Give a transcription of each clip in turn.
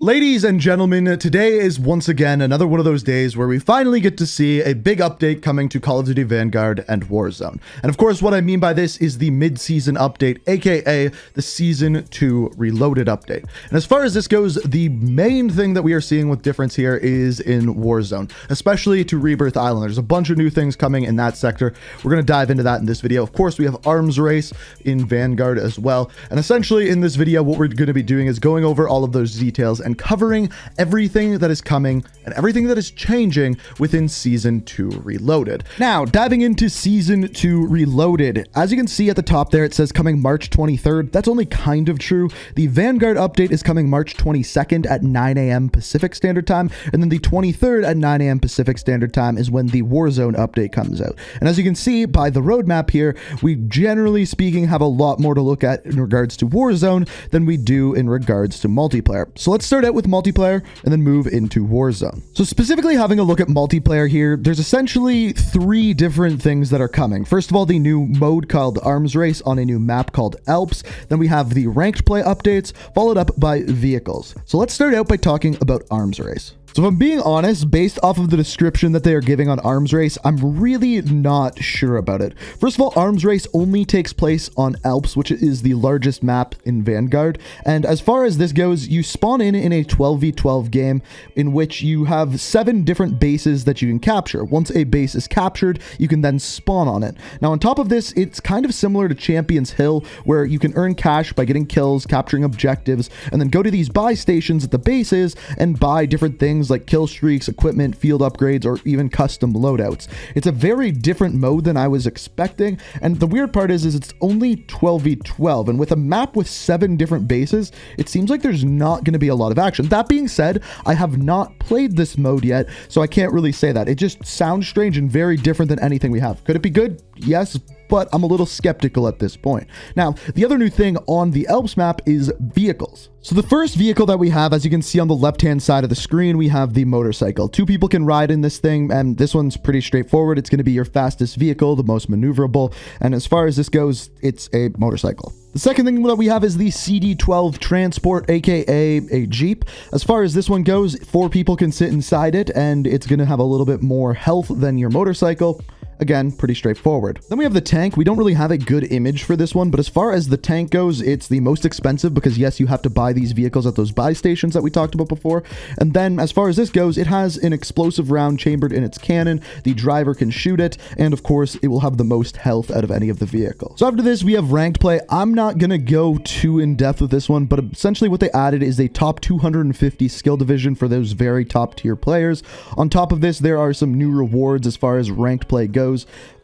Ladies and gentlemen, today is once again another one of those days where we finally get to see a big update coming to Call of Duty Vanguard and Warzone. And of course, what I mean by this is the mid-season update, aka the Season 2 Reloaded update. And as far as this goes, the main thing that we are seeing with difference here is in Warzone, especially to Rebirth Island. There's a bunch of new things coming in that sector. We're going to dive into that in this video. Of course, we have Arms Race in Vanguard as well. And essentially in this video, what we're going to be doing is going over all of those details and covering everything that is coming and everything that is changing within Season 2 Reloaded. Now, diving into Season 2 Reloaded, as you can see at the top there, it says coming March 23rd. That's only kind of true. The Vanguard update is coming March 22nd at 9 a.m. Pacific Standard Time, and then the 23rd at 9 a.m. Pacific Standard Time is when the Warzone update comes out. And as you can see by the roadmap here, we generally speaking have a lot more to look at in regards to Warzone than we do in regards to multiplayer. So let's start out with multiplayer and then move into Warzone. So specifically having a look at multiplayer here, there's essentially three different things that are coming. First of all, the new mode called Arms Race on a new map called Alps. Then we have the ranked play updates, followed up by vehicles. So let's start out by talking about Arms Race. So if I'm being honest, based off of the description that they are giving on Arms Race, I'm really not sure about it. First of all, Arms Race only takes place on Alps, which is the largest map in Vanguard. And as far as this goes, you spawn in a 12v12 game in which you have 7 different bases that you can capture. Once a base is captured, you can then spawn on it. Now, on top of this, it's kind of similar to Champions Hill, where you can earn cash by getting kills, capturing objectives, and then go to these buy stations at the bases and buy different things like kill streaks, equipment, field upgrades, or even custom loadouts. It's a very different mode than I was expecting, and the weird part is it's only 12v12, and with a map with 7 different bases, it seems like there's not going to be a lot of action. That being said, I have not played this mode yet, so I can't really say that. It just sounds strange and very different than anything we have. Could it be good? Yes, but I'm a little skeptical at this point. Now, the other new thing on the Alps map is vehicles. So the first vehicle that we have, as you can see on the left-hand side of the screen, we have the motorcycle. 2 people can ride in this thing, and this one's pretty straightforward. It's going to be your fastest vehicle, the most maneuverable, and as far as this goes, it's a motorcycle. The second thing that we have is the CD12 Transport, aka a Jeep. As far as this one goes, 4 people can sit inside it, and it's going to have a little bit more health than your motorcycle. Again, pretty straightforward. Then we have the tank. We don't really have a good image for this one, but as far as the tank goes, it's the most expensive because yes, you have to buy these vehicles at those buy stations that we talked about before. And then as far as this goes, it has an explosive round chambered in its cannon. The driver can shoot it, and of course, it will have the most health out of any of the vehicles. So after this, we have ranked play. I'm not gonna go too in depth with this one, but essentially what they added is a top 250 skill division for those very top tier players. On top of this, there are some new rewards as far as ranked play goes.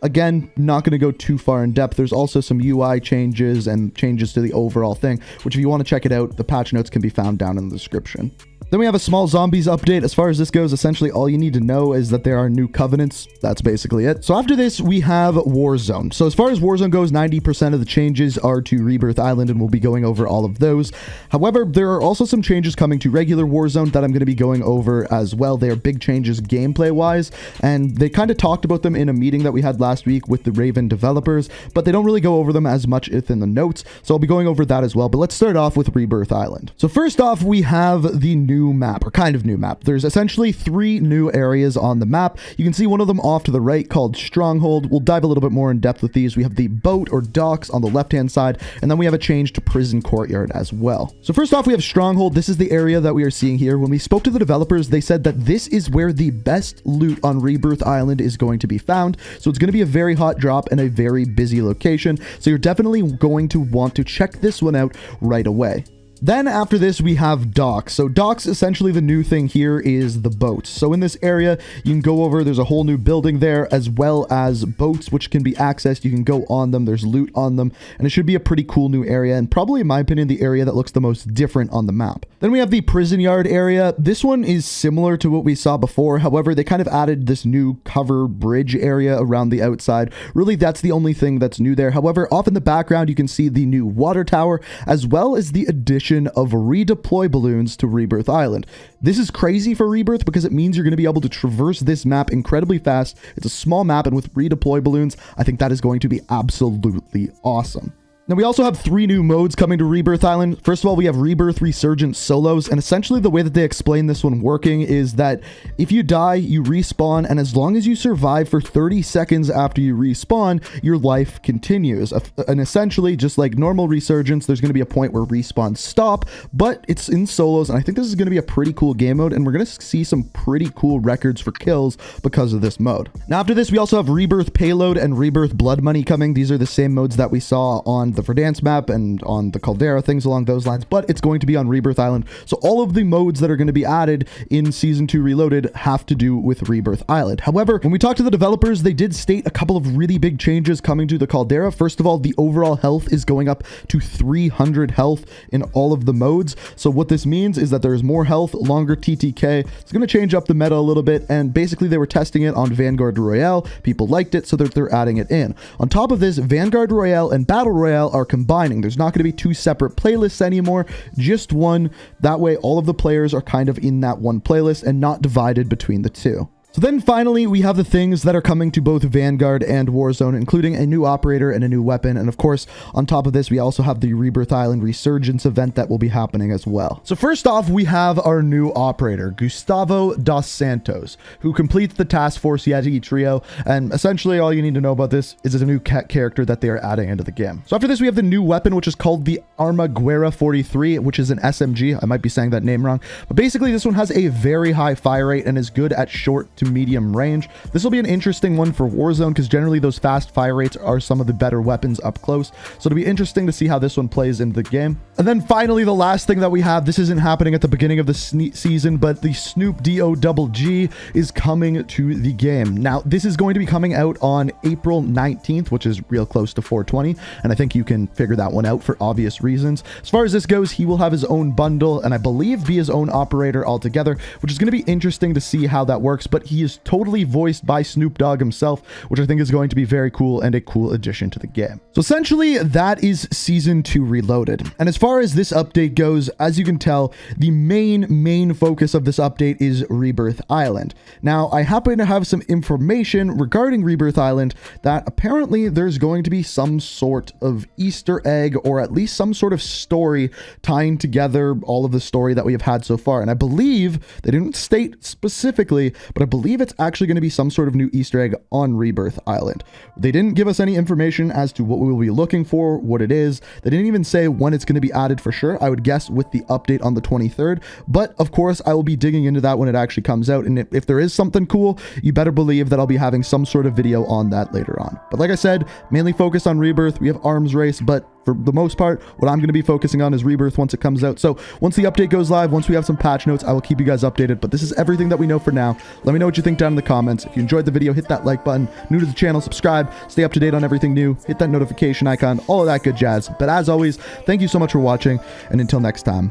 Again, not going to go too far in depth. There's also some UI changes and changes to the overall thing, which if you want to check it out, the patch notes can be found down in the description. Then we have a small zombies update. As far as this goes, essentially all you need to know is that there are new covenants. That's basically it. So after this, we have Warzone. So as far as Warzone goes, 90% of the changes are to Rebirth Island, and we'll be going over all of those. However, there are also some changes coming to regular Warzone that I'm going to be going over as well. They are big changes gameplay-wise, and they kind of talked about them in a meeting that we had last week with the Raven developers, but they don't really go over them as much within the notes, so I'll be going over that as well. But let's start off with Rebirth Island. So first off, we have the new map, or kind of new map. There's essentially 3 new areas on the map. You can see one of them off to the right called Stronghold. We'll dive a little bit more in depth with these. We have the boat or docks on the left-hand side, and then we have a change to prison courtyard as well. So first off, we have Stronghold. This is the area that we are seeing here. When we spoke to the developers, they said that this is where the best loot on Rebirth Island is going to be found. So it's going to be a very hot drop and a very busy location. So you're definitely going to want to check this one out right away. Then after this, we have docks. So docks, essentially the new thing here is the boats. So in this area, you can go over, there's a whole new building there, as well as boats, which can be accessed. You can go on them, there's loot on them, and it should be a pretty cool new area, and probably, in my opinion, the area that looks the most different on the map. Then we have the prison yard area. This one is similar to what we saw before. However, they kind of added this new cover bridge area around the outside. Really, that's the only thing that's new there. However, off in the background, you can see the new water tower, as well as the addition of redeploy balloons to Rebirth Island. This is crazy for Rebirth because it means you're going to be able to traverse this map incredibly fast. It's a small map, and with redeploy balloons, I think that is going to be absolutely awesome. Now, we also have 3 new modes coming to Rebirth Island. First of all, we have Rebirth Resurgence Solos, and essentially the way that they explain this one working is that if you die, you respawn, and as long as you survive for 30 seconds after you respawn, your life continues. And essentially, just like normal Resurgence, there's going to be a point where respawns stop, but it's in solos, and I think this is going to be a pretty cool game mode, and we're going to see some pretty cool records for kills because of this mode. Now, after this, we also have Rebirth Payload and Rebirth Blood Money coming. These are the same modes that we saw on the Verdansk map and on the Caldera, things along those lines, but it's going to be on Rebirth Island. So all of the modes that are going to be added in Season 2 Reloaded have to do with Rebirth Island. However, when we talked to the developers, they did state a couple of really big changes coming to the Caldera. First of all, the overall health is going up to 300 health in all of the modes. So what this means is that there's more health, longer TTK. It's going to change up the meta a little bit, and basically they were testing it on Vanguard Royale. People liked it, so they're adding it in. On top of this, Vanguard Royale and Battle Royale are combining. There's not going to be 2 separate playlists anymore, just one. That way all of the players are kind of in that one playlist and not divided between the 2. So then finally, we have the things that are coming to both Vanguard and Warzone, including a new operator and a new weapon. And of course, on top of this, we also have the Rebirth Island Resurgence event that will be happening as well. So first off, we have our new operator, Gustavo dos Santos, who completes the Task Force Yeti trio. And essentially all you need to know about this is it's a new character that they are adding into the game. So after this, we have the new weapon, which is called the Armaguerra 43, which is an SMG. I might be saying that name wrong, but basically this one has a very high fire rate and is good at short to medium range. This will be an interesting one for Warzone because generally those fast fire rates are some of the better weapons up close. So it'll be interesting to see how this one plays in the game. And then finally, the last thing that we have, this isn't happening at the beginning of the season, but the Snoop DOGG is coming to the game. Now, this is going to be coming out on April 19th, which is real close to 420. And I think you can figure that one out for obvious reasons. As far as this goes, he will have his own bundle and I believe be his own operator altogether, which is going to be interesting to see how that works. But he is totally voiced by Snoop Dogg himself, which I think is going to be very cool and a cool addition to the game. So essentially, that is Season 2 Reloaded. And as far as this update goes, as you can tell, the main focus of this update is Rebirth Island. Now, I happen to have some information regarding Rebirth Island that apparently there's going to be some sort of Easter egg or at least some sort of story tying together all of the story that we have had so far. And I believe, they didn't state specifically, but I believe it's actually going to be some sort of new Easter egg on Rebirth Island. They didn't give us any information as to what we will be looking for, what it is. They didn't even say when it's going to be added for sure. I would guess with the update on the 23rd, but of course I will be digging into that when it actually comes out. And if there is something cool, you better believe that I'll be having some sort of video on that later on. But like I said, mainly focused on Rebirth. We have Arms Race, but for the most part, what I'm going to be focusing on is Rebirth once it comes out. So once the update goes live, once we have some patch notes, I will keep you guys updated. But this is everything that we know for now. Let me know what you think down in the comments. If you enjoyed the video, hit that like button. New to the channel, subscribe. Stay up to date on everything new. Hit that notification icon, all of that good jazz. But as always, thank you so much for watching. And until next time,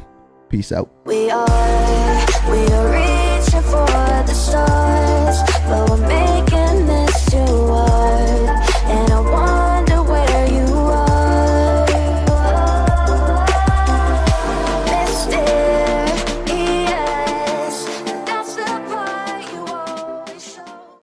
peace out. We are